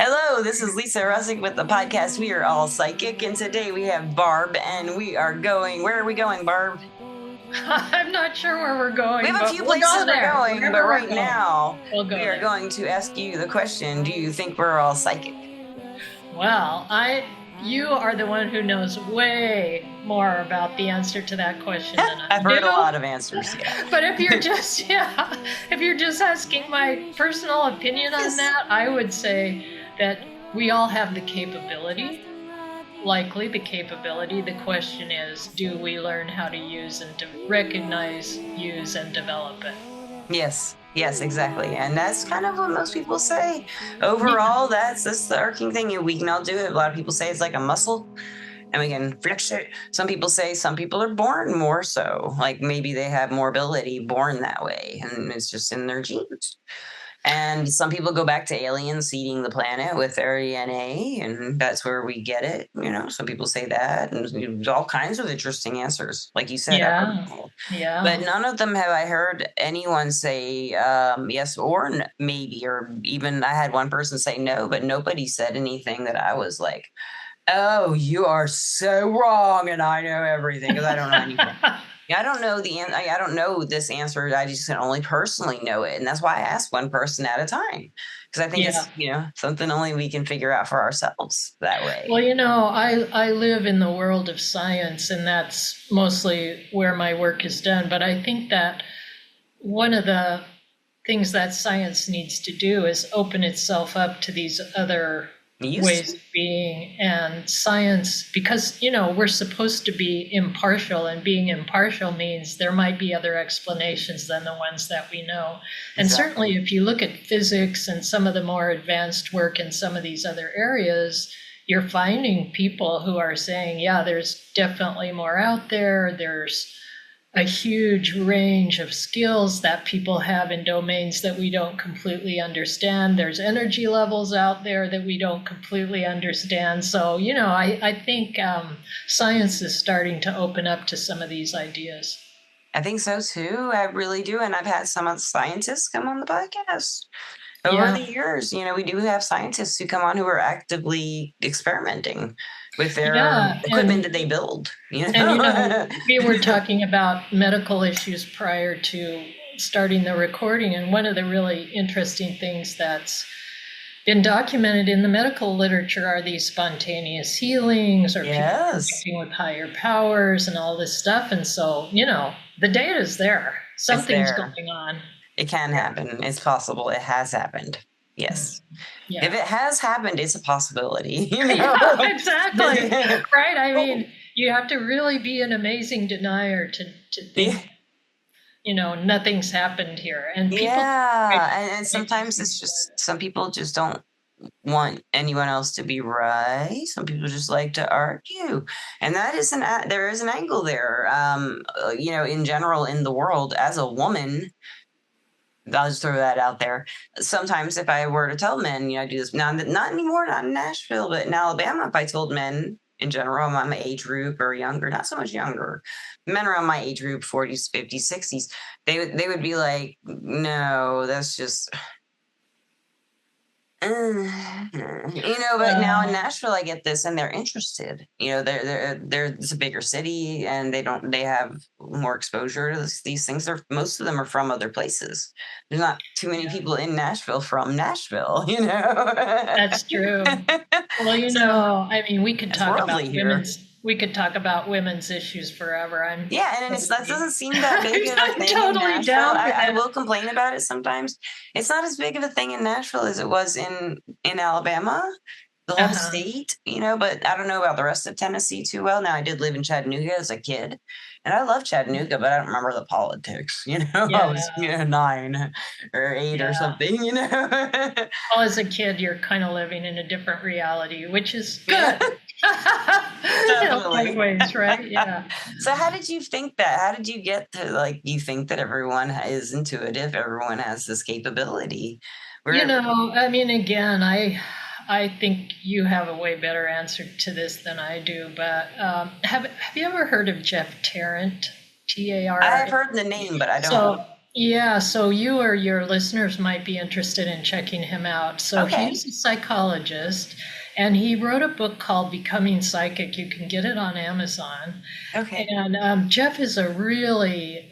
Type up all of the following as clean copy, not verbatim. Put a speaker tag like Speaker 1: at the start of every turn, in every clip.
Speaker 1: Hello, this is Lisa Russick with the podcast We Are All Psychic, and today we have Barb, and we are going. Where are we going, Barb?
Speaker 2: I'm not sure where we're going,
Speaker 1: We have a
Speaker 2: but
Speaker 1: few
Speaker 2: we'll
Speaker 1: places
Speaker 2: go
Speaker 1: we're
Speaker 2: there.
Speaker 1: going, but
Speaker 2: Wherever we're
Speaker 1: right
Speaker 2: going,
Speaker 1: now
Speaker 2: we'll go
Speaker 1: we are
Speaker 2: there.
Speaker 1: going to ask you the question: do you think we're all psychic?
Speaker 2: Well, you are the one who knows way more about the answer to that question than I
Speaker 1: I've heard a
Speaker 2: do.
Speaker 1: lot of answers, yeah.
Speaker 2: But if you're just asking my personal opinion on
Speaker 1: Yes.
Speaker 2: that, I would say that we all have the capability. Likely the capability. The question is, do we learn how to use and to recognize, use, and develop it?
Speaker 1: Yes, exactly. And that's kind of what most people say.
Speaker 2: Yeah.
Speaker 1: Overall, that's the arcing thing. We can all do it. A lot of people say it's like a muscle and we can flex it. Some people say some people are born more so. Like maybe they have more ability born that way and it's just in their genes. And some people go back to aliens seeding the planet with their DNA, and that's where we get it. Some people say that, and all kinds of interesting answers. Like you said, I've heard them all.
Speaker 2: Yeah.
Speaker 1: But none of them have I heard anyone say yes or maybe, or even I had one person say no, but nobody said anything that I was like, oh, you are so wrong, and I know everything because I don't know anything. I don't know I don't know this answer. I just can only personally know it, and that's why I ask one person at a time because I think it's something only we can figure out for ourselves that way.
Speaker 2: Well, I live in the world of science, and that's mostly where my work is done. But I think that one of the things that science needs to do is open itself up to these other ways of being, and science, because we're supposed to be impartial, and being impartial means there might be other explanations than the ones that we know. And certainly if you look at physics and some of the more advanced work in some of these other areas, you're finding people who are saying, yeah, there's definitely more out there. There's a huge range of skills that people have in domains that we don't completely understand. There's energy levels out there that we don't completely understand. So, I think science is starting to open up to some of these ideas.
Speaker 1: I think so too. I really do. And I've had some of the scientists come on the podcast over the years. We do have scientists who come on who are actively experimenting with their equipment that they build.
Speaker 2: And we were talking about medical issues prior to starting the recording, and one of the really interesting things that's been documented in the medical literature are these spontaneous healings or people connecting with higher powers and all this stuff. And so, the data is there. Something's going on.
Speaker 1: It can happen. It's possible. It has happened. Yes. Yeah. If it has happened, it's a possibility.
Speaker 2: Yeah, exactly. Right. I mean, you have to really be an amazing denier to think, nothing's happened here. And people,
Speaker 1: and sometimes it's just some people just don't want anyone else to be right. Some people just like to argue, and that is there is an angle there. In general in the world as a woman. I'll just throw that out there. Sometimes if I were to tell men, I do this now, not anymore, not in Nashville, but in Alabama, if I told men in general, my age group or younger, not so much younger, men around my age group, 40s, 50s, 60s, they would be like, no, that's just, but now in Nashville, I get this, and they're interested. They're it's a bigger city, and they have more exposure to these things. Most of them are from other places. There's not too many people in Nashville from Nashville.
Speaker 2: That's true. Well, I mean, we could talk about women's. We could talk about women's issues forever.
Speaker 1: And that doesn't seem that big of a thing in Nashville. I will complain about it sometimes. It's not as big of a thing in Nashville as it was in Alabama, the whole state, but I don't know about the rest of Tennessee too well. Now, I did live in Chattanooga as a kid, and I love Chattanooga, but I don't remember the politics, I was, 9 or 8 or something,
Speaker 2: Well, as a kid, you're kind of living in a different reality, which is good.
Speaker 1: Definitely.
Speaker 2: Ways, right? Yeah.
Speaker 1: So how did you think that? How did you get to, you think that everyone is intuitive, everyone has this capability?
Speaker 2: I mean, again, I think you have a way better answer to this than I do, but have you ever heard of Jeff Tarrant? T-A-R-R-A?
Speaker 1: I've heard the name, but I don't.
Speaker 2: So, Yeah, so you or your listeners might be interested in checking him out. So
Speaker 1: Okay.
Speaker 2: he's a psychologist and he wrote a book called Becoming Psychic. You can get it on Amazon.
Speaker 1: Okay.
Speaker 2: And Jeff is a really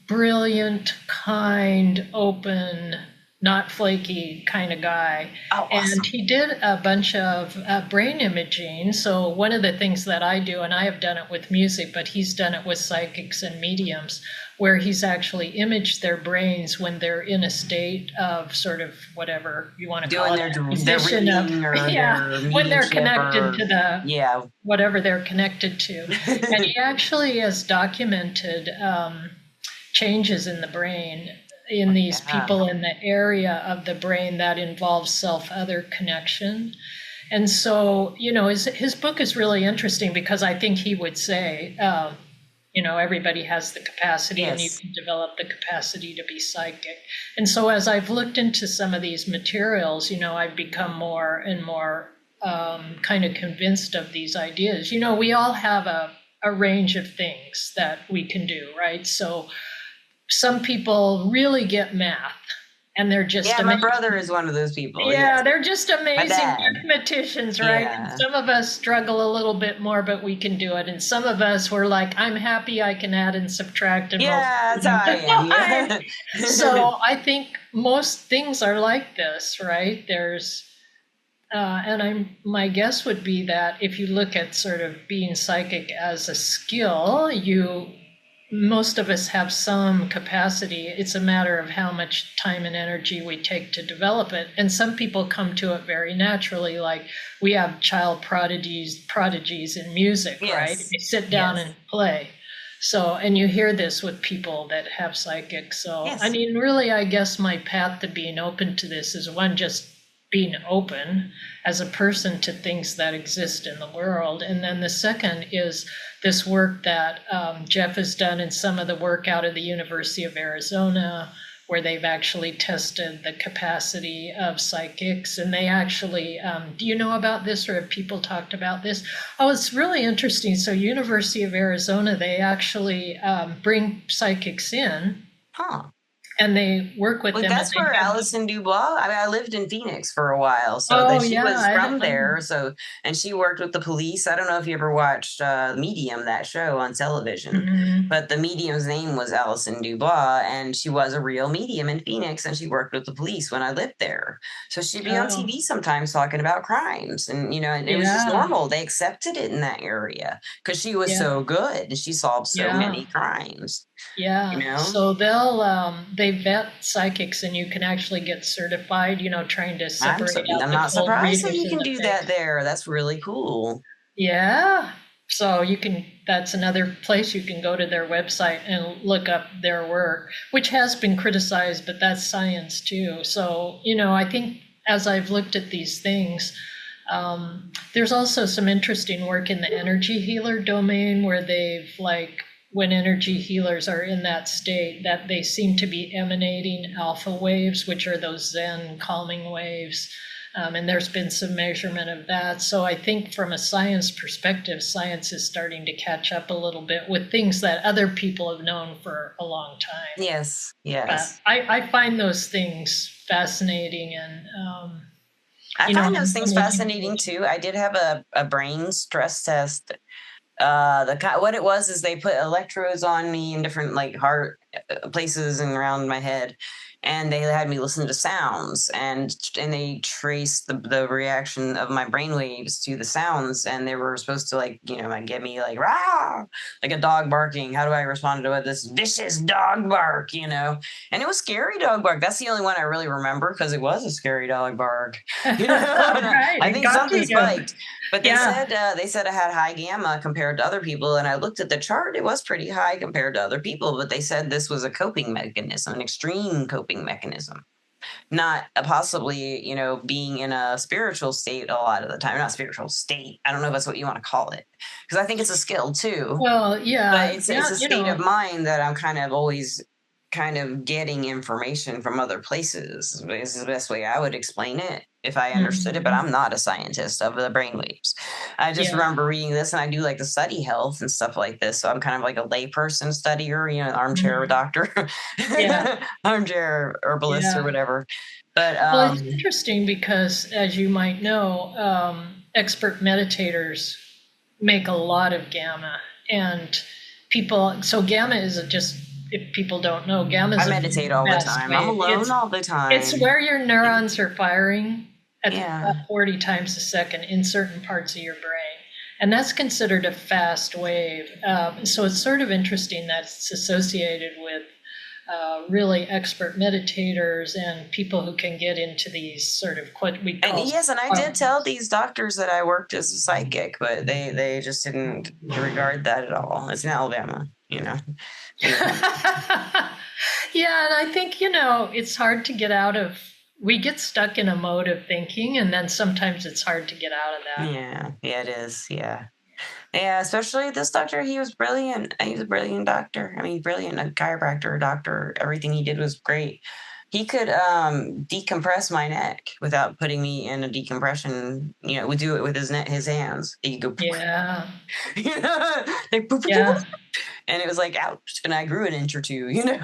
Speaker 2: brilliant, kind, open, not flaky kind of guy.
Speaker 1: Oh,
Speaker 2: And
Speaker 1: awesome.
Speaker 2: he did a bunch of brain imaging. So, one of the things that I do, and I have done it with music, but he's done it with psychics and mediums, where he's actually imaged their brains when they're in a state of sort of whatever you want to call
Speaker 1: Doing
Speaker 2: it, a
Speaker 1: their
Speaker 2: position of,
Speaker 1: reading or
Speaker 2: yeah,
Speaker 1: their
Speaker 2: when they're
Speaker 1: mediumship
Speaker 2: connected
Speaker 1: or
Speaker 2: to the
Speaker 1: yeah.
Speaker 2: whatever they're connected to. And he actually has documented changes in the brain in these
Speaker 1: Yeah.
Speaker 2: people in the area of the brain that involves self-other connection. And so, his book is really interesting because I think he would say, everybody has the capacity and you
Speaker 1: Yes.
Speaker 2: can develop the capacity to be psychic. And so, as I've looked into some of these materials, I've become more and more kind of convinced of these ideas. We all have a range of things that we can do, right? So, some people really get math and they're just
Speaker 1: Yeah, my brother
Speaker 2: amazing.
Speaker 1: is one of those people.
Speaker 2: Yeah,
Speaker 1: Yes.
Speaker 2: they're just
Speaker 1: My
Speaker 2: amazing
Speaker 1: dad.
Speaker 2: mathematicians, right? And
Speaker 1: Yeah.
Speaker 2: some of us struggle a little bit more, but we can do it. And some of us were like, I'm happy I can add and subtract and
Speaker 1: Yeah,
Speaker 2: multiply
Speaker 1: that's how
Speaker 2: and
Speaker 1: I am.
Speaker 2: divide.
Speaker 1: Yeah.
Speaker 2: So I think most things are like this, right? My guess would be that if you look at sort of being psychic as a skill, most of us have some capacity. It's a matter of how much time and energy we take to develop it. And some people come to it very naturally, like we have child prodigies in music, right?
Speaker 1: Yes.
Speaker 2: They sit down
Speaker 1: Yes.
Speaker 2: and play. So, and you hear this with people that have psychics. So, I
Speaker 1: Yes.
Speaker 2: mean, really, I guess my path to being open to this is one, just being open as a person to things that exist in the world. And then the second is this work that Jeff has done and some of the work out of the University of Arizona, where they've actually tested the capacity of psychics. And they actually, do you know about this or have people talked about this? Oh, it's really interesting. So, University of Arizona, they actually bring psychics in
Speaker 1: Huh.
Speaker 2: and they work with
Speaker 1: Well,
Speaker 2: them and
Speaker 1: that's
Speaker 2: they
Speaker 1: where
Speaker 2: have
Speaker 1: Alison Dubois. I mean, I lived in Phoenix for a while, so
Speaker 2: oh
Speaker 1: that she
Speaker 2: yeah,
Speaker 1: was
Speaker 2: I have
Speaker 1: from there. So, and she worked with the police. I don't know if you ever watched Medium, that show on television,
Speaker 2: mhm.
Speaker 1: but the medium's name was Alison Dubois, and she was a real medium in Phoenix, and she worked with the police when I lived there. So she'd be on
Speaker 2: Oh
Speaker 1: TV sometimes talking about crimes, and and it was just
Speaker 2: yeah,
Speaker 1: normal. They accepted it in that area because she was
Speaker 2: yeah,
Speaker 1: so good. She solved so
Speaker 2: yeah.
Speaker 1: many crimes. You
Speaker 2: Yeah,
Speaker 1: know.
Speaker 2: so they vet psychics and you can actually get certified, trying to separate out
Speaker 1: I'm
Speaker 2: the
Speaker 1: not
Speaker 2: cold
Speaker 1: surprised that
Speaker 2: readers
Speaker 1: you
Speaker 2: and
Speaker 1: can
Speaker 2: the
Speaker 1: do that
Speaker 2: fakes.
Speaker 1: there. That's really cool.
Speaker 2: Yeah. So that's another place you can go to their website and look up their work, which has been criticized, but that's science too. So, I think as I've looked at these things, there's also some interesting work in the energy healer domain where they've like when energy healers are in that state that they seem to be emanating alpha waves, which are those Zen calming waves. And there's been some measurement of that. So I think from a science perspective, science is starting to catch up a little bit with things that other people have known for a long time.
Speaker 1: Yes,
Speaker 2: But
Speaker 1: yes.
Speaker 2: I find those things fascinating and,
Speaker 1: I find those
Speaker 2: I'm
Speaker 1: things
Speaker 2: looking
Speaker 1: fascinating
Speaker 2: forward
Speaker 1: too. I did have a brain stress test. What it was is they put electrodes on me in different like heart places and around my head, and they had me listen to sounds, and they traced the reaction of my brain waves to the sounds, and they were supposed to like get me like rah, like a dog barking. How do I respond to this vicious dog bark? And it was scary dog bark. That's the only one I really remember because it was a scary dog bark.
Speaker 2: All
Speaker 1: And
Speaker 2: right,
Speaker 1: I
Speaker 2: it
Speaker 1: think
Speaker 2: got to
Speaker 1: something
Speaker 2: you.
Speaker 1: spiked. But
Speaker 2: Yeah,
Speaker 1: they said I had high gamma compared to other people, and I looked at the chart; it was pretty high compared to other people. But they said this was a coping mechanism, an extreme coping mechanism, not possibly being in a spiritual state a lot of the time. Not spiritual state. I don't know if that's what you want to call it, because I think it's a skill too.
Speaker 2: well,
Speaker 1: But
Speaker 2: yeah,
Speaker 1: it's
Speaker 2: yeah,
Speaker 1: a state of mind that I'm kind of always kind of getting information from other places is the best way I would explain it if I understood it, but
Speaker 2: Mhm.
Speaker 1: I'm not a scientist of the brainwaves. I just
Speaker 2: Yeah,
Speaker 1: remember reading this, and I do like to study health and stuff like this. So I'm kind of like a layperson studier, you know, armchair
Speaker 2: mhm.
Speaker 1: doctor,
Speaker 2: Yeah,
Speaker 1: armchair herbalist or
Speaker 2: yeah.
Speaker 1: whatever. But
Speaker 2: Well, it's interesting because, as you might know, expert meditators make a lot of gamma, and people. So gamma is just, if people don't know, gamma
Speaker 1: I
Speaker 2: is a
Speaker 1: meditate all the
Speaker 2: fast
Speaker 1: time. I'm
Speaker 2: wave.
Speaker 1: alone all the
Speaker 2: It's
Speaker 1: time.
Speaker 2: where your neurons are firing at
Speaker 1: Yeah.
Speaker 2: 40 times a second in certain parts of your brain. And that's considered a fast wave. So it's sort of interesting that it's associated with really expert meditators and people who can get into these sort of what we
Speaker 1: And
Speaker 2: call.
Speaker 1: yes, and I did tell these doctors that I worked as a psychic, but they just didn't regard that at all. It's in Alabama, you know.
Speaker 2: Yeah, and I think, it's hard to get out of, we get stuck in a mode of thinking, and then sometimes it's hard to get out of that.
Speaker 1: Yeah, it is. Yeah. Yeah, especially this doctor, he was brilliant. He was a brilliant doctor. I mean, brilliant, a chiropractor, doctor. Everything he did was great. He could decompress my neck without putting me in a decompression. You know, would do it with his hands. He could go,
Speaker 2: Yeah,
Speaker 1: you know, like, boop, boop, boop,
Speaker 2: yeah.
Speaker 1: boop, and it was like, ouch, and I grew an inch or two. You know,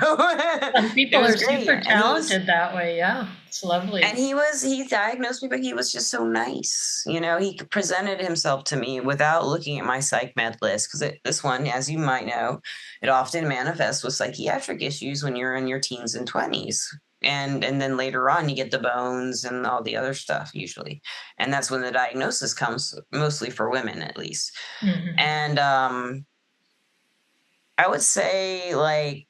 Speaker 2: Some
Speaker 1: it
Speaker 2: people
Speaker 1: was
Speaker 2: are
Speaker 1: great,
Speaker 2: super
Speaker 1: and he was
Speaker 2: talented that way. Yeah, it's
Speaker 1: and
Speaker 2: lovely.
Speaker 1: he diagnosed me, but he was just so nice. You know, he presented himself to me without looking at my psych med list because this one, as you might know, it often manifests with psychiatric issues when you're in your teens and 20s. And then later on you get the bones and all the other stuff usually. And that's when the diagnosis comes, mostly for women at least.
Speaker 2: Hmm.
Speaker 1: And I would say like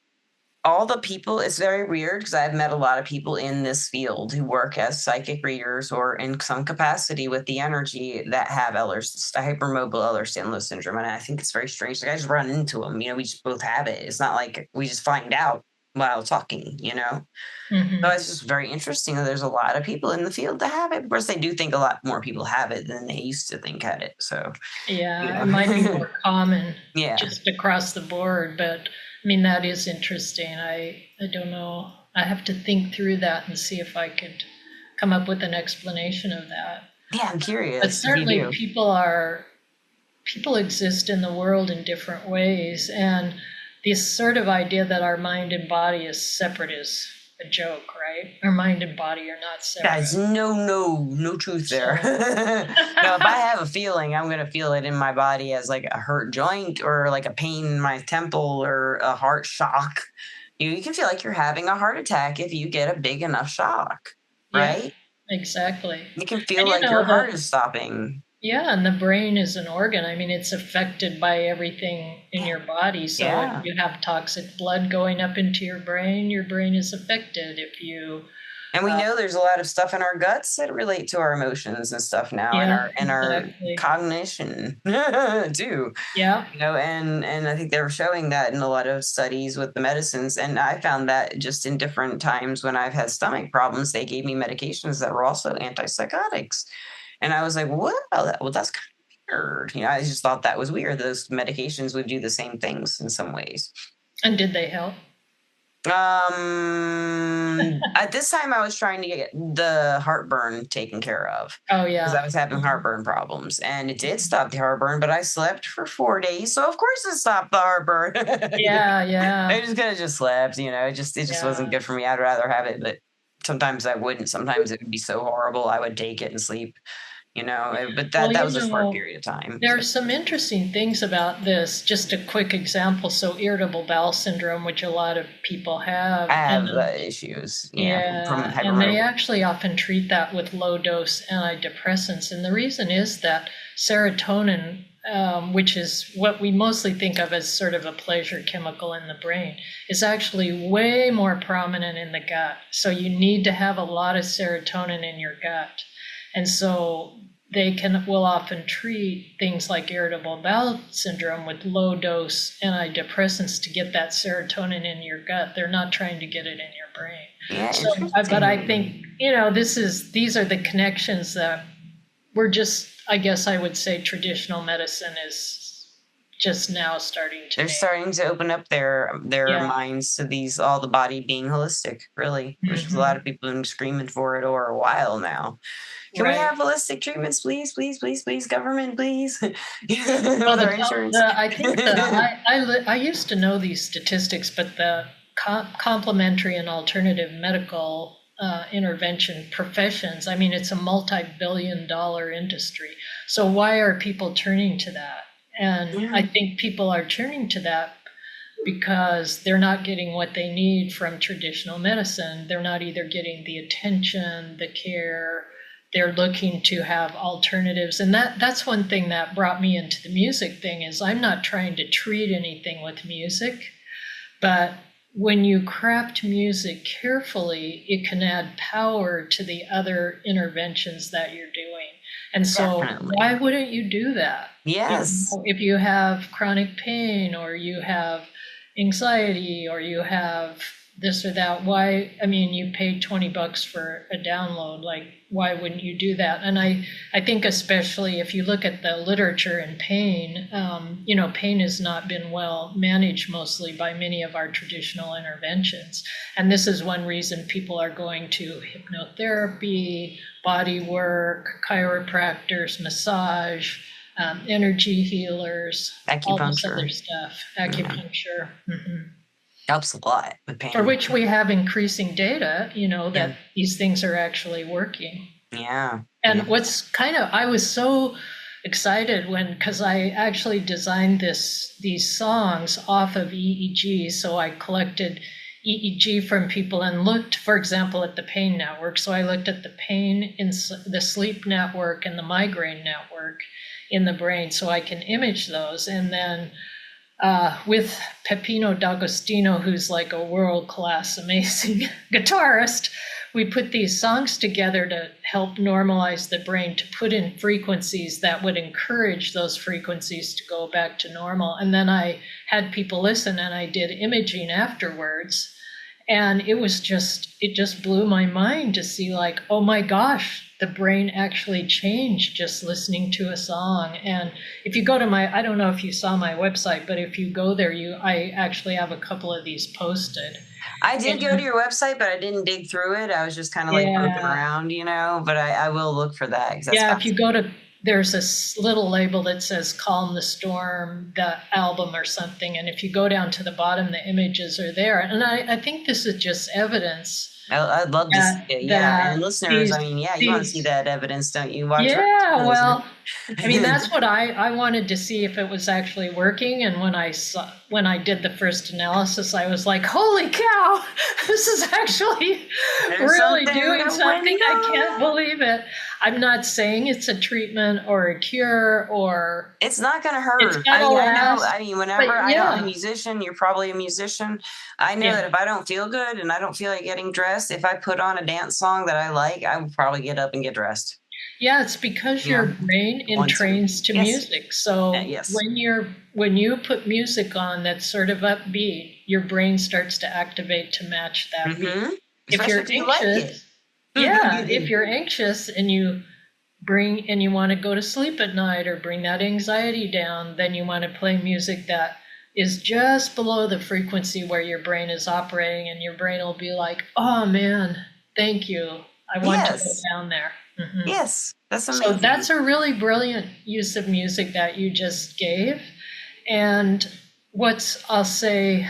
Speaker 1: all the people, it's very weird because I've met a lot of people in this field who work as psychic readers or in some capacity with the energy that have hypermobile Ehlers-Danlos syndrome. And I think it's very strange. Like I just run into them, you know, we just both have it. It's not like we just find out while talking, you know? So
Speaker 2: Hmm.
Speaker 1: it's just very interesting that there's a lot of people in the field that have it. Of course, they do think a lot more people have it than they used to think had it. So, you
Speaker 2: Yeah, it might be
Speaker 1: know,
Speaker 2: more common
Speaker 1: yeah.
Speaker 2: just across the board, but I mean, that is interesting. I don't know. I have to think through that and see if I could come up with an explanation of that.
Speaker 1: Yeah, I'm
Speaker 2: But
Speaker 1: curious if you
Speaker 2: certainly
Speaker 1: do.
Speaker 2: people exist in the world in different ways, and this sort of idea that our mind and body is separate is a joke, right? Our mind and body are not
Speaker 1: Guys,
Speaker 2: separate.
Speaker 1: no truth there.
Speaker 2: So
Speaker 1: No, if I have a feeling, I'm gonna feel it in my body as like a hurt joint or like a pain in my temple or a heart shock. You can feel like you're having a heart attack if you get a big enough shock,
Speaker 2: yeah,
Speaker 1: right?
Speaker 2: exactly.
Speaker 1: You can feel
Speaker 2: And
Speaker 1: like your heart is stopping.
Speaker 2: yeah, and the brain is an organ. I mean, it's affected by everything in
Speaker 1: Yeah.
Speaker 2: your body. So if
Speaker 1: Yeah.
Speaker 2: you have toxic blood going up into your brain is affected. If you,
Speaker 1: And we
Speaker 2: uh,
Speaker 1: know there's a lot of stuff in our guts that relate to our emotions and stuff now and
Speaker 2: yeah,
Speaker 1: our
Speaker 2: exactly.
Speaker 1: cognition too.
Speaker 2: Yeah.
Speaker 1: You know, and I think they were showing that in a lot of studies with the medicines, and I found that just in different times when I've had stomach problems, they gave me medications that were also antipsychotics, and I was like, well, that's kind of weird. You know, I just thought that was weird. Those medications would do the same things in some ways.
Speaker 2: And did they help?
Speaker 1: At this time, I was trying to get the heartburn taken care of
Speaker 2: Oh,
Speaker 1: because
Speaker 2: yeah.
Speaker 1: I was having heartburn problems, and it did stop the heartburn. But I slept for 4 days, so of course it stopped the heartburn.
Speaker 2: Yeah,
Speaker 1: I
Speaker 2: yeah,
Speaker 1: just could have just slept, you know. It just wasn't
Speaker 2: yeah.
Speaker 1: good for me. I'd rather have it, but sometimes I wouldn't. Sometimes it would be so horrible, I would take it and sleep, you know. But
Speaker 2: Well,
Speaker 1: that was a short period of time.
Speaker 2: there
Speaker 1: So
Speaker 2: are some interesting things about this. Just a quick example. So irritable bowel syndrome, which a lot of people have,
Speaker 1: I have
Speaker 2: and
Speaker 1: issues, yeah, from
Speaker 2: yeah, and they
Speaker 1: hypermobile.
Speaker 2: actually often treat that with low dose antidepressants. And the reason is that serotonin, which is what we mostly think of as sort of a pleasure chemical in the brain, is actually way more prominent in the gut. So you need to have a lot of serotonin in your gut. And so will often treat things like irritable bowel syndrome with low dose antidepressants to get that serotonin in your gut. They're not trying to get it in your brain.
Speaker 1: Yeah,
Speaker 2: So, but I think,
Speaker 1: interesting.
Speaker 2: these are the connections that we're just, I guess I would say traditional medicine is just now starting to
Speaker 1: They're
Speaker 2: make.
Speaker 1: starting to open up their
Speaker 2: Yeah.
Speaker 1: minds to these, all the body being holistic, really, which is a lot of people have been screaming for it over a while now. Can we have holistic treatments, please, please, please, please, government, please? With our insurance.
Speaker 2: I think I used to know these statistics, but the complementary and alternative medical intervention professions, I mean, it's a multi-billion-dollar industry. So why are people turning to that? And I think people are turning to that because they're not getting what they need from traditional medicine. They're not either getting the attention, the care. They're looking to have alternatives. And that's one thing that brought me into the music thing is I'm not trying to treat anything with music, but when you craft music carefully, it can add power to the other interventions that you're doing. And so why wouldn't you do that?
Speaker 1: Yes.
Speaker 2: If you have chronic pain or you have anxiety or you have this or that, why, I mean, you paid $20 for a download, like, why wouldn't you do that? And I think especially if you look at the literature in pain, pain has not been well managed mostly by many of our traditional interventions. And this is one reason people are going to hypnotherapy, body work, chiropractors, massage, energy healers,
Speaker 1: acupuncture,
Speaker 2: all this other stuff, acupuncture.
Speaker 1: Helps a lot with pain.
Speaker 2: For which we have increasing data, that these things are actually working.
Speaker 1: Yeah.
Speaker 2: And what's I was so excited because I actually designed these songs off of EEG. So I collected EEG from people and looked, for example, at the pain network. So I looked at the pain in the sleep network and the migraine network in the brain so I can image those. And then with Peppino D'Agostino, who's like a world-class, amazing guitarist, we put these songs together to help normalize the brain, to put in frequencies that would encourage those frequencies to go back to normal. And then I had people listen and I did imaging afterwards. And it just blew my mind to see like, oh my gosh, the brain actually changed just listening to a song. And if you go to I don't know if you saw my website, but if you go there, I actually have a couple of these posted.
Speaker 1: I did go to your website, but I didn't dig through it. I was just kind of like poking around, but I will look for that.
Speaker 2: If you go to, there's a little label that says Calm the Storm, the album or something. And if you go down to the bottom, the images are there. And I think this is just evidence.
Speaker 1: I'd love to see it. Yeah. And listeners, you want to see that evidence, don't you? Watch
Speaker 2: well, that's what I wanted to see if it was actually working. And when I did the first analysis, I was like, holy cow, this is actually really doing something. I can't believe it. I'm not saying it's a treatment or a cure or...
Speaker 1: It's not going to hurt. Whenever I know a musician, you're probably a musician. I know that if I don't feel good and I don't feel like getting dressed, if I put on a dance song that I like, I would probably get up and get dressed.
Speaker 2: Yeah, it's because your brain entrains to music. So when you put music on that's sort of upbeat, your brain starts to activate to match that beat. If you're anxious, if you're anxious and you want to go to sleep at night or bring that anxiety down, then you want to play music that is just below the frequency where your brain is operating, and your brain will be like, oh man, thank you. I want to go down there.
Speaker 1: Yes, that's amazing.
Speaker 2: So that's a really brilliant use of music that you just gave. And I'll say,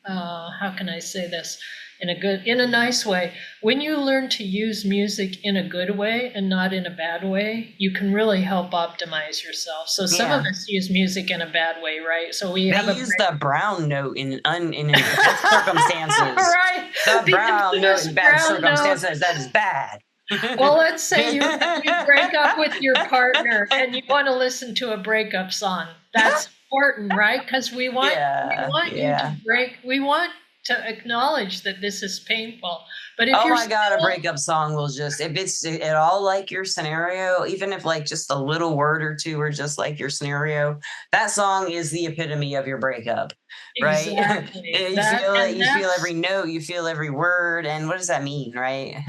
Speaker 2: how can I say this? In a nice way. When you learn to use music in a good way and not in a bad way, you can really help optimize yourself. So some of us use music in a bad way, right? So we use
Speaker 1: the brown note in circumstances.
Speaker 2: Right.
Speaker 1: The brown note in bad circumstances. That is bad.
Speaker 2: Well, let's say you break up with your partner and you want to listen to a breakup song. That's important, right? Because we want you to break. We want to acknowledge that this is painful. But if
Speaker 1: a breakup song will just, if it's at all like your scenario, even if like just a little word or two are just like your scenario, that song is the epitome of your breakup, right?
Speaker 2: Exactly.
Speaker 1: You feel every note, you feel every word. And what does that mean, right?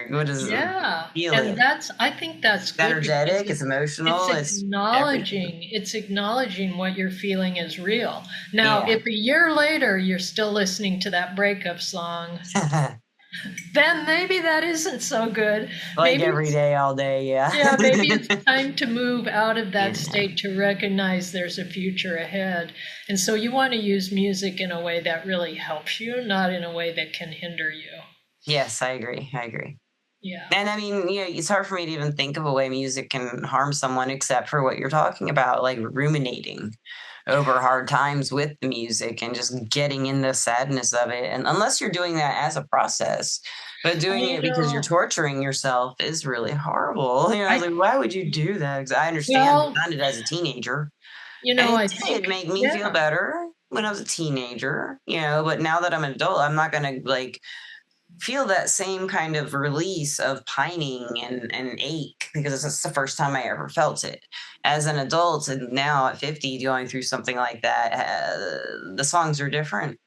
Speaker 1: What is it?
Speaker 2: Yeah.
Speaker 1: Feel
Speaker 2: And
Speaker 1: it.
Speaker 2: I think that's
Speaker 1: It's
Speaker 2: good because
Speaker 1: energetic. It's emotional. It's everything.
Speaker 2: it's acknowledging what you're feeling is real. Now,
Speaker 1: Yeah.
Speaker 2: if a year later you're still listening to that breakup song, then maybe that isn't so good.
Speaker 1: Like
Speaker 2: Maybe
Speaker 1: every day, all day. Yeah.
Speaker 2: Yeah, maybe it's time to move out of that
Speaker 1: Yeah.
Speaker 2: state to recognize there's a future ahead. And so you want to use music in a way that really helps you, not in a way that can hinder you.
Speaker 1: Yes, I agree. I agree.
Speaker 2: Yeah.
Speaker 1: And I mean, it's hard for me to even think of a way music can harm someone except for what you're talking about, like ruminating over hard times with the music and just getting in the sadness of it. And unless you're doing that as a process, but doing
Speaker 2: You
Speaker 1: it because you're
Speaker 2: know,
Speaker 1: torturing yourself is really horrible.
Speaker 2: I,
Speaker 1: Like, why would you do that? 'Cause I understand
Speaker 2: well,
Speaker 1: I done it as a teenager, and it
Speaker 2: I
Speaker 1: did
Speaker 2: think,
Speaker 1: make me feel
Speaker 2: yeah.
Speaker 1: better when I was a teenager, but now that I'm an adult, I'm not going to like feel that same kind of release of pining and ache because it's the first time I ever felt it. As an adult, and now at 50, going through something like that, the songs are different,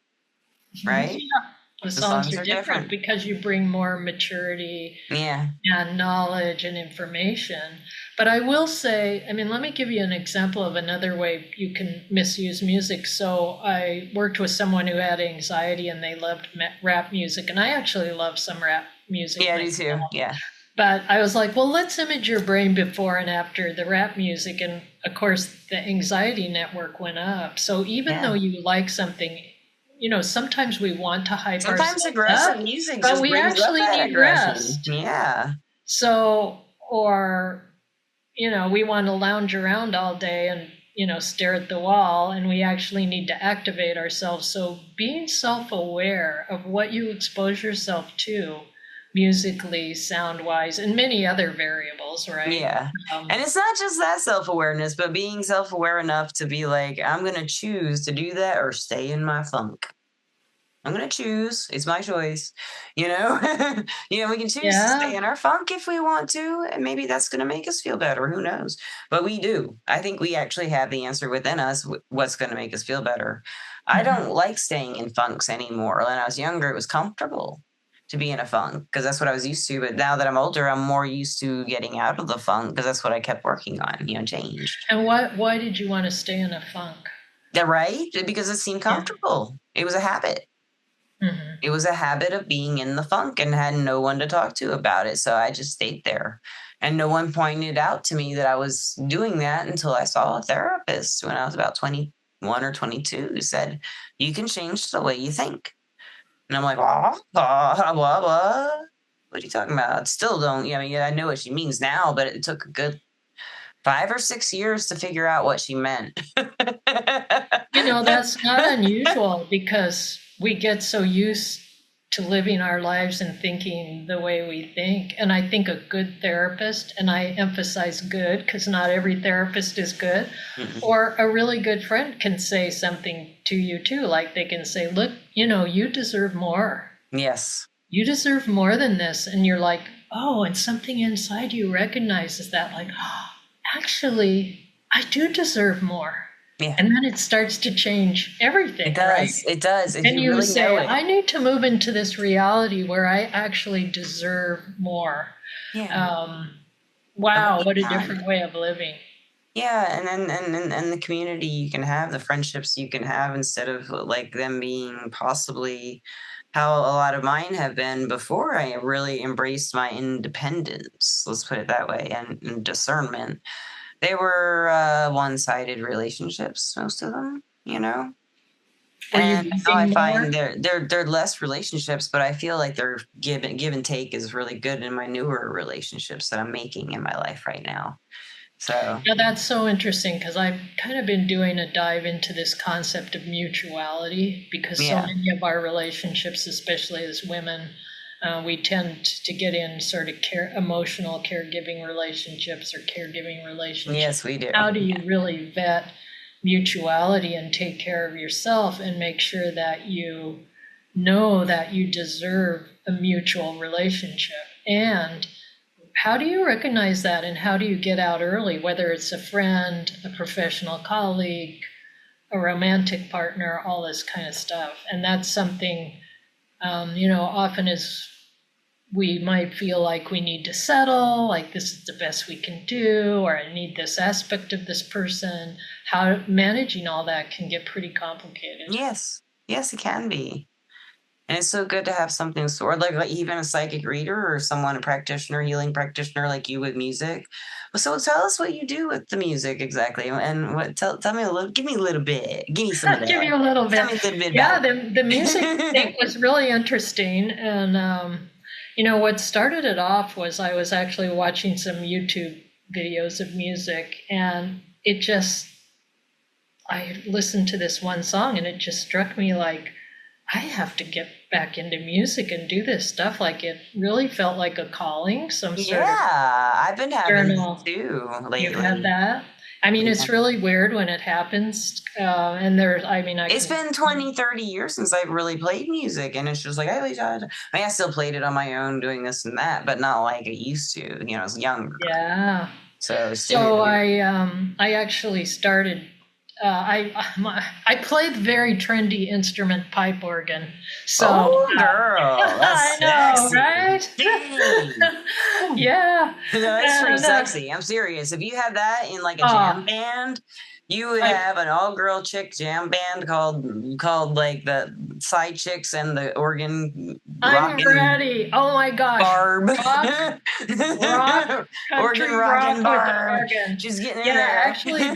Speaker 1: right?
Speaker 2: Yeah, the
Speaker 1: The
Speaker 2: songs
Speaker 1: songs
Speaker 2: are
Speaker 1: are
Speaker 2: different
Speaker 1: different.
Speaker 2: because you bring more maturity
Speaker 1: Yeah.
Speaker 2: and knowledge and information. But I will say, I mean, let me give you an example of another way you can misuse music. So I worked with someone who had anxiety and they loved rap music, and I actually love some rap music
Speaker 1: Yeah, I do too.
Speaker 2: myself.
Speaker 1: Yeah.
Speaker 2: But I was like, well, let's image your brain before and after the rap music. And of course, the anxiety network went up. So even though
Speaker 1: Yeah.
Speaker 2: you like something, sometimes we want to hype
Speaker 1: Sometimes
Speaker 2: ourselves
Speaker 1: aggressive
Speaker 2: up,
Speaker 1: music
Speaker 2: but
Speaker 1: just
Speaker 2: we
Speaker 1: brings up
Speaker 2: actually
Speaker 1: that
Speaker 2: need
Speaker 1: aggression.
Speaker 2: rest.
Speaker 1: Yeah.
Speaker 2: So, or, we want to lounge around all day and, stare at the wall, and we actually need to activate ourselves. So being self-aware of what you expose yourself to musically, sound wise, and many other variables, right?
Speaker 1: Yeah.
Speaker 2: Um,
Speaker 1: And it's not just that self awareness, but being self aware enough to be like, I'm going to choose to do that or stay in my funk. I'm going to choose. It's my choice. You know, we can choose to stay
Speaker 2: yeah.
Speaker 1: in our funk if we want to. And maybe that's going to make us feel better. Who knows? But we do. I think we actually have the answer within us what's going to make us feel better. I
Speaker 2: Mhm.
Speaker 1: don't like staying in funks anymore. When I was younger, it was comfortable to be in a funk because that's what I was used to. But now that I'm older, I'm more used to getting out of the funk because that's what I kept working on, changed.
Speaker 2: And why did you want to stay in a funk?
Speaker 1: Yeah, right? Because it seemed
Speaker 2: Yeah.
Speaker 1: comfortable. It was a habit.
Speaker 2: Hmm.
Speaker 1: It was a habit of being in the funk and had no one to talk to about it. So I just stayed there. And no one pointed out to me that I was doing that until I saw a therapist when I was about 21 or 22 who said, you can change the way you think. And I'm like, what are you talking about? Still don't, I know what she means now, but it took a good 5 or 6 years to figure out what she meant.
Speaker 2: That's not unusual because we get so used to living our lives and thinking the way we think. And I think a good therapist, and I emphasize good because not every therapist is good, or a really good friend can say something to you too. Like they can say, look, you deserve more.
Speaker 1: Yes.
Speaker 2: You deserve more than this. And you're like, oh, and something inside you recognizes that, like, oh, actually, I do deserve more.
Speaker 1: Yeah.
Speaker 2: And then it starts to change everything,
Speaker 1: It does.
Speaker 2: right?
Speaker 1: It does. If
Speaker 2: And
Speaker 1: you
Speaker 2: you
Speaker 1: really know
Speaker 2: say,
Speaker 1: it.
Speaker 2: I need to move into this reality where I actually deserve more.
Speaker 1: Yeah.
Speaker 2: Wow,
Speaker 1: Over
Speaker 2: what a
Speaker 1: time.
Speaker 2: different way of living.
Speaker 1: Yeah, and then and the community you can have, the friendships you can have instead of like them being possibly how a lot of mine have been before I really embraced my independence. Let's put it that way, and discernment. They were one-sided relationships, most of them.
Speaker 2: Were you
Speaker 1: And now I
Speaker 2: giving
Speaker 1: find
Speaker 2: more?
Speaker 1: they're less relationships, but I feel like their give and take is really good in my newer relationships that I'm making in my life right now. So
Speaker 2: Now that's so interesting because I've kind of been doing a dive into this concept of mutuality because so
Speaker 1: yeah.
Speaker 2: many of our relationships, especially as women, we tend to get in sort of emotional caregiving relationships or caregiving relationships.
Speaker 1: Yes, we do.
Speaker 2: How do
Speaker 1: Yeah.
Speaker 2: you really vet mutuality and take care of yourself and make sure that you know that you deserve a mutual relationship? And how do you recognize that and how do you get out early, whether it's a friend, a professional colleague, a romantic partner, all this kind of stuff? And that's something, often is we might feel like we need to settle, like this is the best we can do, or I need this aspect of this person. How managing all that can get pretty complicated.
Speaker 1: Yes, yes, it can be. And it's so good to have something sort like even a psychic reader or someone, a practitioner, healing practitioner like you with music. Well, so tell us what you do with the music exactly, and what tell me a little, give me a little bit, give me some of that.
Speaker 2: Give you a little bit.
Speaker 1: Tell me a little bit
Speaker 2: Yeah,
Speaker 1: about
Speaker 2: the music thing was really interesting, and you know what started it off was I was actually watching some YouTube videos of music, and it just I listened to this one song, and it just struck me like I have to get back into music and do this stuff. Like it really felt like a calling, some sort of.
Speaker 1: Yeah, I've been having
Speaker 2: journal.
Speaker 1: too lately.
Speaker 2: You've had that? I mean, it's really weird when it happens. And there's, I mean,
Speaker 1: It's been 20, 30 years since I've really played music, and it's just like, I mean, I still played it on my own doing this and that, but not like I used to, you know, I was younger.
Speaker 2: Yeah.
Speaker 1: So
Speaker 2: I actually started, I played very trendy instrument pipe organ. So,
Speaker 1: girl, that's
Speaker 2: I know,
Speaker 1: sexy.
Speaker 2: right? Yeah.
Speaker 1: No, that's pretty sexy. I'm serious. If you had that in like a jam band, you would have an all-girl chick jam band called like the Side Chicks and the Organ.
Speaker 2: I'm ready. Oh my gosh.
Speaker 1: Barb.
Speaker 2: Rock,
Speaker 1: Organ rockin' Barb.
Speaker 2: Organ.
Speaker 1: She's getting in
Speaker 2: there.
Speaker 1: there.
Speaker 2: Actually,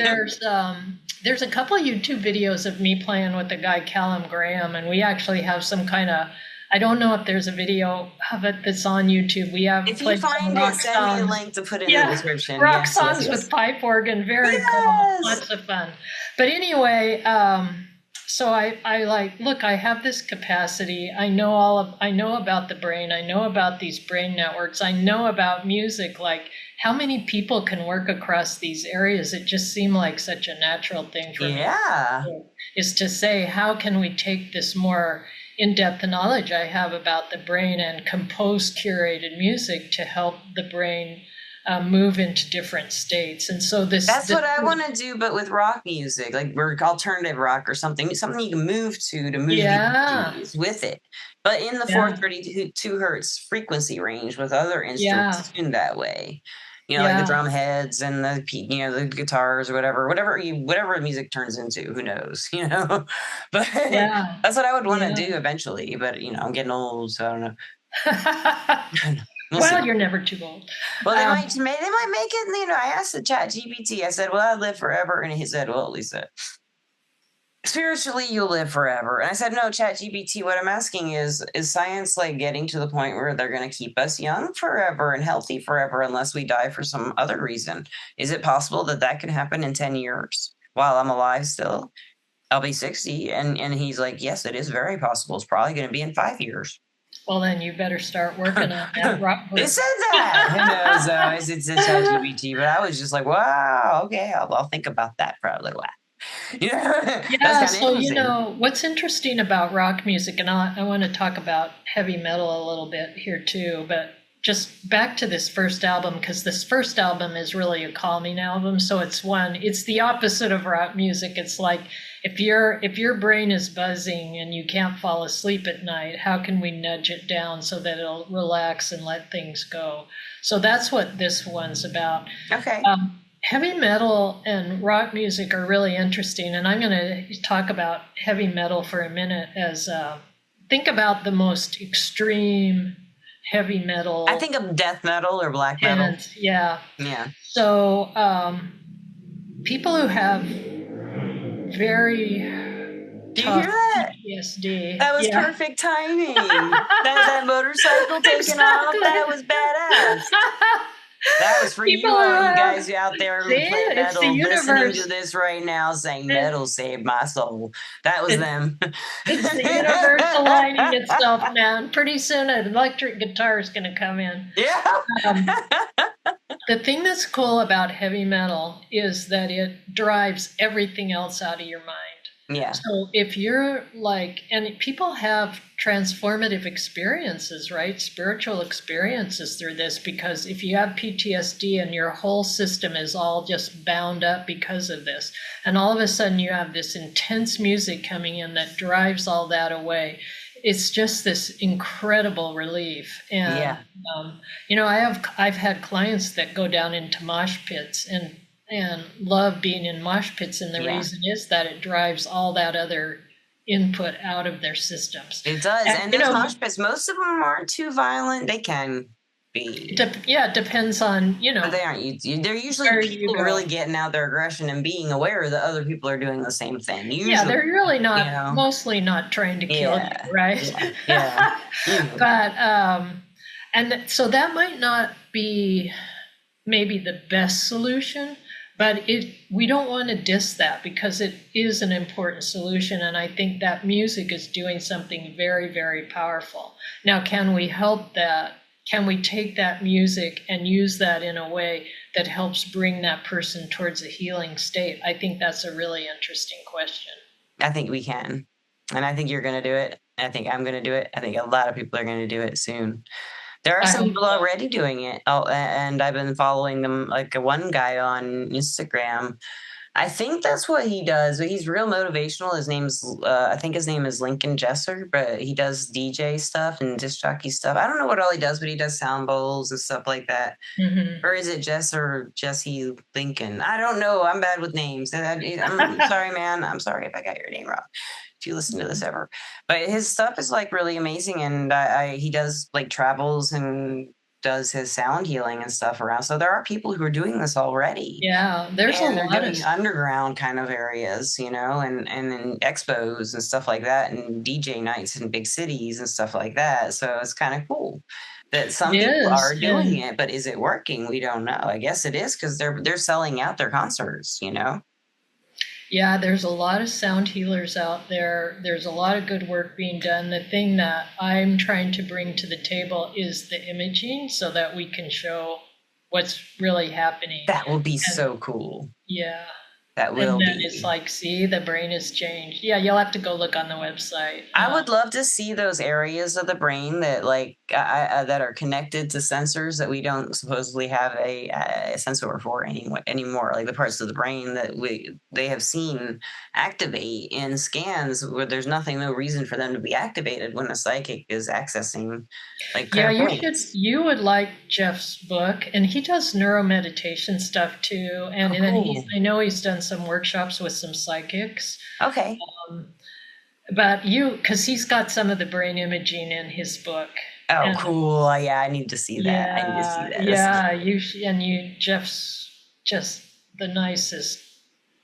Speaker 2: there's a couple of YouTube videos of me playing with the guy Callum Graham, and we actually have some kind of. I don't know if there's a video of it that's on YouTube. We have.
Speaker 1: If you find it, send me a link to put in the description.
Speaker 2: Rock songs with pipe organ, very cool, lots of fun. But anyway, so I like, look, I have this capacity. I know about the brain. I know about these brain networks. I know about music. Like, how many people can work across these areas? It just seemed like such a natural thing for me. Is to say, how can we take this more in-depth knowledge I have about the brain and compose curated music to help the brain move into different states. And so that's
Speaker 1: what I want to do, but with rock music, like alternative rock or something you can move to move with it. But in the 432 hertz frequency range with other instruments tuned that way. You know, like the drum heads and the guitars or whatever music turns into, who knows, you know? But that's what I would want to do eventually. But, you know, I'm getting old, so I don't know.
Speaker 2: Well, you're never too old.
Speaker 1: Well, they might make it, you know, I asked the chat GPT, I said, well, I'd live forever. And he said, well, Lisa, spiritually, you'll live forever. And I said, no, chat GPT, what I'm asking is science like getting to the point where they're going to keep us young forever and healthy forever unless we die for some other reason? Is it possible that can happen in 10 years while I'm alive still? I'll be 60. And he's like, yes, it is very possible. It's probably going to be in 5 years.
Speaker 2: Well, then you better start working on that.
Speaker 1: It says that. Who knows? It's ChatGPT, but I was just like, wow, okay, I'll think about that for a little while. You know?
Speaker 2: So you know what's interesting about rock music, and I want to talk about heavy metal a little bit here too, but just back to this first album, because this first album is really a calming album. So it's the opposite of rock music. It's like if your brain is buzzing and you can't fall asleep at night, how can we nudge it down so that it'll relax and let things go? So that's what this one's about.
Speaker 1: Okay.
Speaker 2: Heavy metal and rock music are really interesting, and I'm going to talk about heavy metal for a minute as think about the most extreme heavy metal.
Speaker 1: I think of death metal or black metal.
Speaker 2: Yeah. So people who have very tough PTSD.
Speaker 1: That was perfect timing. that motorcycle taking off, that was badass. That was for you guys out there who play metal listening to this right now saying metal saved my soul. That was them.
Speaker 2: It's the universe aligning itself, man. Pretty soon an electric guitar is going to come in.
Speaker 1: Yeah.
Speaker 2: The thing that's cool about heavy metal is that it drives everything else out of your mind.
Speaker 1: Yeah.
Speaker 2: So if you're like, and people have transformative experiences, right? Spiritual experiences through this, because if you have PTSD and your whole system is all just bound up because of this, and all of a sudden you have this intense music coming in that drives all that away, it's just this incredible relief. And
Speaker 1: Yeah.
Speaker 2: I've had clients that go down into mosh pits and love being in mosh pits, and the
Speaker 1: Yeah.
Speaker 2: reason is that it drives all that other input out of their systems.
Speaker 1: It does. And
Speaker 2: you
Speaker 1: those
Speaker 2: know,
Speaker 1: mosh pits, most of them aren't too violent. They can be.
Speaker 2: it depends on,
Speaker 1: But they aren't. They're usually
Speaker 2: where you
Speaker 1: people
Speaker 2: go.
Speaker 1: really getting out their aggression and being aware that other people are doing the same thing. Usually,
Speaker 2: Yeah, they're really not, mostly not trying to kill you, right?
Speaker 1: Yeah.
Speaker 2: But and so that might not be maybe the best solution, but we don't want to diss that, because it is an important solution, and I think that music is doing something very, very powerful. Now, can we help that? Can we take that music and use that in a way that helps bring that person towards a healing state? I think that's a really interesting question.
Speaker 1: I think we can. And I think you're going to do it. I think I'm going to do it. I think a lot of people are going to do it soon. There are some people already doing it. Oh, and I've been following them, like one guy on Instagram. I think that's what he does. He's real motivational. I think his name is Lincoln Jesser, but he does DJ stuff and disc jockey stuff. I don't know what all he does, but he does sound bowls and stuff like that.
Speaker 2: Mm-hmm.
Speaker 1: Or is it Jesse Lincoln? I don't know. I'm bad with names. I'm sorry, man. I'm sorry if I got your name wrong, if you listen to this ever. But his stuff is like really amazing, and he does like travels and does his sound healing and stuff around. So there are people who are doing this already.
Speaker 2: Yeah, there's a lot
Speaker 1: of underground kind of areas, and in expos and stuff like that, and DJ nights in big cities and stuff like that. So it's kind of cool that some people are doing it, but is it working? We don't know. I guess it is, because they're selling out their concerts,
Speaker 2: Yeah, there's a lot of sound healers out there. There's a lot of good work being done. The thing that I'm trying to bring to the table is the imaging, so that we can show what's really happening.
Speaker 1: That will be so cool.
Speaker 2: Yeah.
Speaker 1: That will
Speaker 2: be. And then it's like, see, the brain has changed. Yeah, you'll have to go look on the website.
Speaker 1: I would love to see those areas of the brain that that are connected to sensors that we don't supposedly have a sensor for anymore. Like the parts of the brain that they have seen activate in scans where there's no reason for them to be activated when a psychic is accessing.
Speaker 2: You would like Jeff's book, and he does neuromeditation stuff too. And then I know he's done some workshops with some psychics.
Speaker 1: Okay.
Speaker 2: But because he's got some of the brain imaging in his book.
Speaker 1: Oh, cool. Yeah, I need to see that.
Speaker 2: Yeah,
Speaker 1: I need to see that.
Speaker 2: Yeah, Jeff's just the nicest,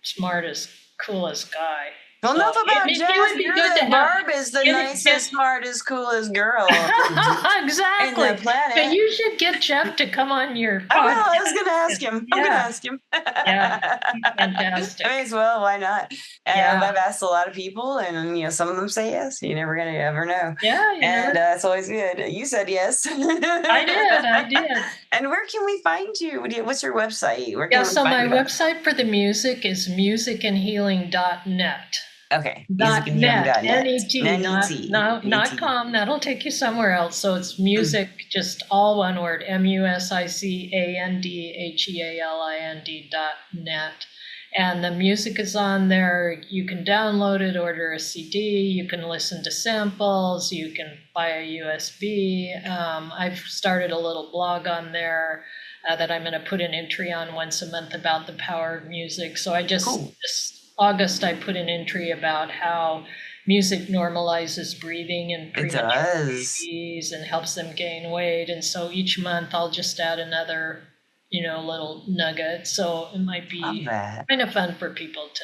Speaker 2: smartest, coolest guy.
Speaker 1: Well, enough about Jeff. Barb is the nicest, smartest, coolest girl
Speaker 2: exactly.
Speaker 1: in the planet.
Speaker 2: But you should get Jeff to come on your podcast.
Speaker 1: I was going to ask him. I'm going to ask him.
Speaker 2: Yeah, fantastic.
Speaker 1: I may as well. Why not? And I've asked a lot of people, and some of them say yes. You're never going to ever know.
Speaker 2: Yeah,
Speaker 1: it's always good. You said yes.
Speaker 2: I did.
Speaker 1: And where can we find you? What's your website?
Speaker 2: So my website for the music is musicandhealing.net.
Speaker 1: Okay.
Speaker 2: .net, N-E-T, not com. That'll take you somewhere else. So it's music, just all one word, musicandhealing.net. And the music is on there. You can download it, order a CD. You can listen to samples. You can buy a USB. I've started a little blog on there that I'm going to put an entry on once a month about the power of music. So this August, I put an entry about how music normalizes breathing in premature babies and helps them gain weight. And so each month I'll just add another, little nugget. So it might be kind of fun for people to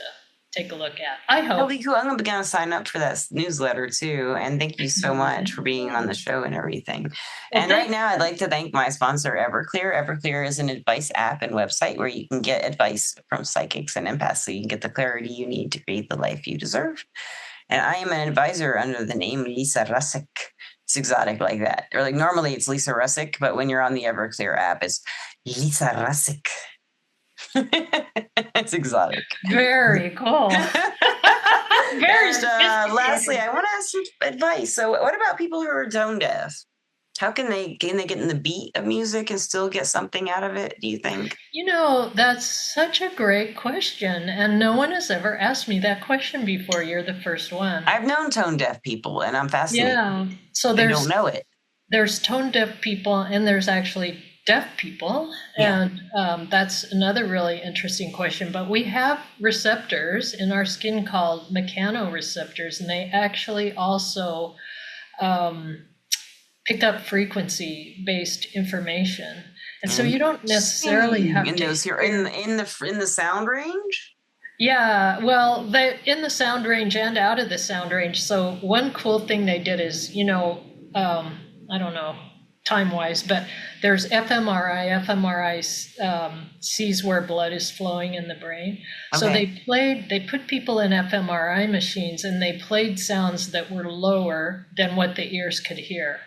Speaker 2: take a look at. I hope.
Speaker 1: That'll be cool. I'm going to sign up for that newsletter too. And thank you so much for being on the show and everything. And right now I'd like to thank my sponsor, Everclear. Everclear is an advice app and website where you can get advice from psychics and empaths so you can get the clarity you need to create the life you deserve. And I am an advisor under the name Lisa Rusick. It's exotic like that. Or normally it's Lisa Rusick, but when you're on the Everclear app, it's Lisa Rusick. It's exotic.
Speaker 2: Very cool.
Speaker 1: Lastly, I want to ask some advice. So what about people who are tone deaf? How can they get in the beat of music and still get something out of it, do you think?
Speaker 2: That's such a great question, and no one has ever asked me that question before. You're the first one.
Speaker 1: I've known tone deaf people, and I'm fascinated.
Speaker 2: Yeah. So
Speaker 1: They don't know it.
Speaker 2: there's tone deaf people, and there's actually deaf people,
Speaker 1: Yeah.
Speaker 2: and that's another really interesting question. But we have receptors in our skin called mechanoreceptors, and they actually also pick up frequency-based information. And so you don't necessarily have
Speaker 1: in
Speaker 2: to
Speaker 1: those here in the sound range.
Speaker 2: Yeah, well, they in the sound range and out of the sound range. So one cool thing they did is, I don't know time-wise, but there's fMRI. fMRI sees where blood is flowing in the brain. So
Speaker 1: Okay.
Speaker 2: they put people in fMRI machines and they played sounds that were lower than what the ears could hear.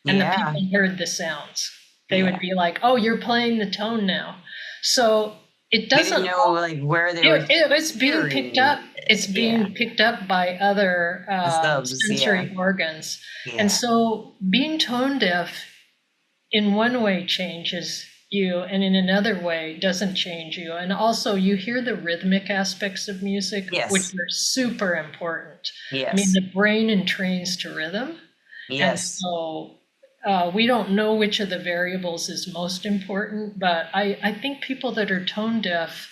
Speaker 2: And the
Speaker 1: Yeah.
Speaker 2: people heard the sounds. They
Speaker 1: Yeah.
Speaker 2: would be like, "Oh, you're playing the tone now." So it
Speaker 1: They didn't
Speaker 2: doesn't.
Speaker 1: know like where they were
Speaker 2: It's being
Speaker 1: hearing
Speaker 2: picked up.
Speaker 1: it.
Speaker 2: It's being picked up by other
Speaker 1: The subs,
Speaker 2: sensory organs,
Speaker 1: yeah.
Speaker 2: and so being tone deaf in one way changes you, and in another way doesn't change you. And also, you hear the rhythmic aspects of music,
Speaker 1: Yes.
Speaker 2: which are super important.
Speaker 1: Yes.
Speaker 2: I mean, the brain entrains to rhythm, and
Speaker 1: Yes.
Speaker 2: so we don't know which of the variables is most important, but I think people that are tone deaf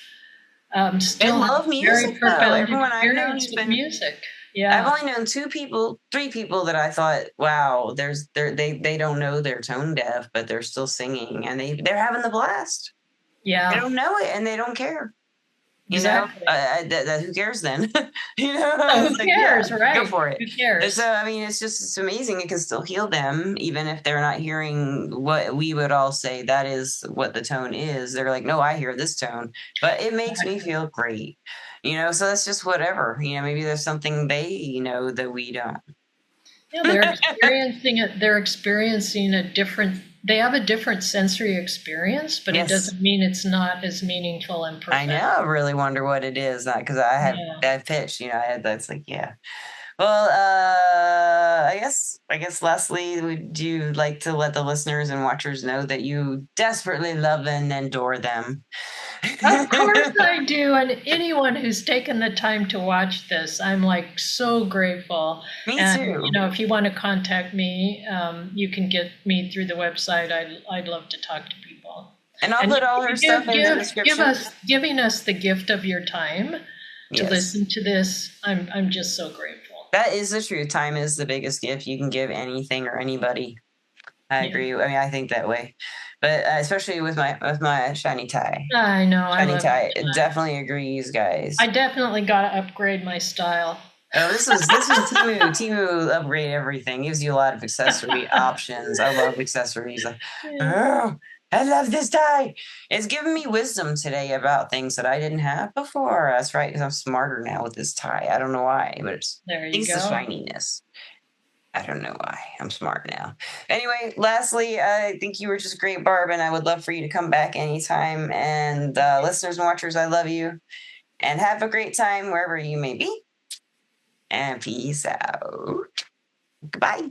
Speaker 2: still
Speaker 1: They love
Speaker 2: have
Speaker 1: music,
Speaker 2: very
Speaker 1: though.
Speaker 2: profound
Speaker 1: Everyone I've known
Speaker 2: experience
Speaker 1: has
Speaker 2: with
Speaker 1: been.
Speaker 2: music. Yeah,
Speaker 1: I've only known three people that I thought, wow, they don't know they're tone deaf, but they're still singing, and they're having the blast. They
Speaker 2: yeah,
Speaker 1: don't know it, and they don't care.
Speaker 2: exactly.
Speaker 1: Who cares then?
Speaker 2: So
Speaker 1: It's
Speaker 2: who
Speaker 1: like, yeah,
Speaker 2: cares, right?
Speaker 1: go for it.
Speaker 2: Who cares?
Speaker 1: So, I mean, it's amazing. It can still heal them, even if they're not hearing what we would all say that is what the tone is. They're like, no, I hear this tone, but it makes me feel great. So that's just whatever. Maybe there's something they know that we don't.
Speaker 2: Yeah, they're experiencing it. They're experiencing a different. They have a different sensory experience, but it
Speaker 1: Yes.
Speaker 2: doesn't mean it's not as meaningful and
Speaker 1: I
Speaker 2: profound.
Speaker 1: know. I really wonder what it is. Because I have
Speaker 2: Yeah.
Speaker 1: that pitch, I had that's like, yeah. Well, I guess lastly, would you like to let the listeners and watchers know that you desperately love and adore them?
Speaker 2: Of course I do. And anyone who's taken the time to watch this, I'm like so grateful.
Speaker 1: Me
Speaker 2: And
Speaker 1: too.
Speaker 2: if you want to contact me, you can get me through the website. I'd love to talk to people.
Speaker 1: And I'll put all her stuff in the description.
Speaker 2: Giving us the gift of your time to listen to this. I'm just so grateful.
Speaker 1: That is the truth. Time is the biggest gift you can give anything or anybody. I agree. I mean, I think that way, but especially with my shiny tie.
Speaker 2: I know.
Speaker 1: Shiny tie. It definitely agrees, guys.
Speaker 2: I definitely got to upgrade my style.
Speaker 1: Oh, this was Temu. Temu upgrade everything. Gives you a lot of accessory options. I love accessories. Oh, I love this tie. It's given me wisdom today about things that I didn't have before. That's right, because I'm smarter now with this tie. I don't know why, but it's the shininess. I don't know why. I'm smart now. Anyway, lastly, I think you were just great, Barb, and I would love for you to come back anytime. And listeners and watchers, I love you. And have a great time wherever you may be. And peace out. Goodbye.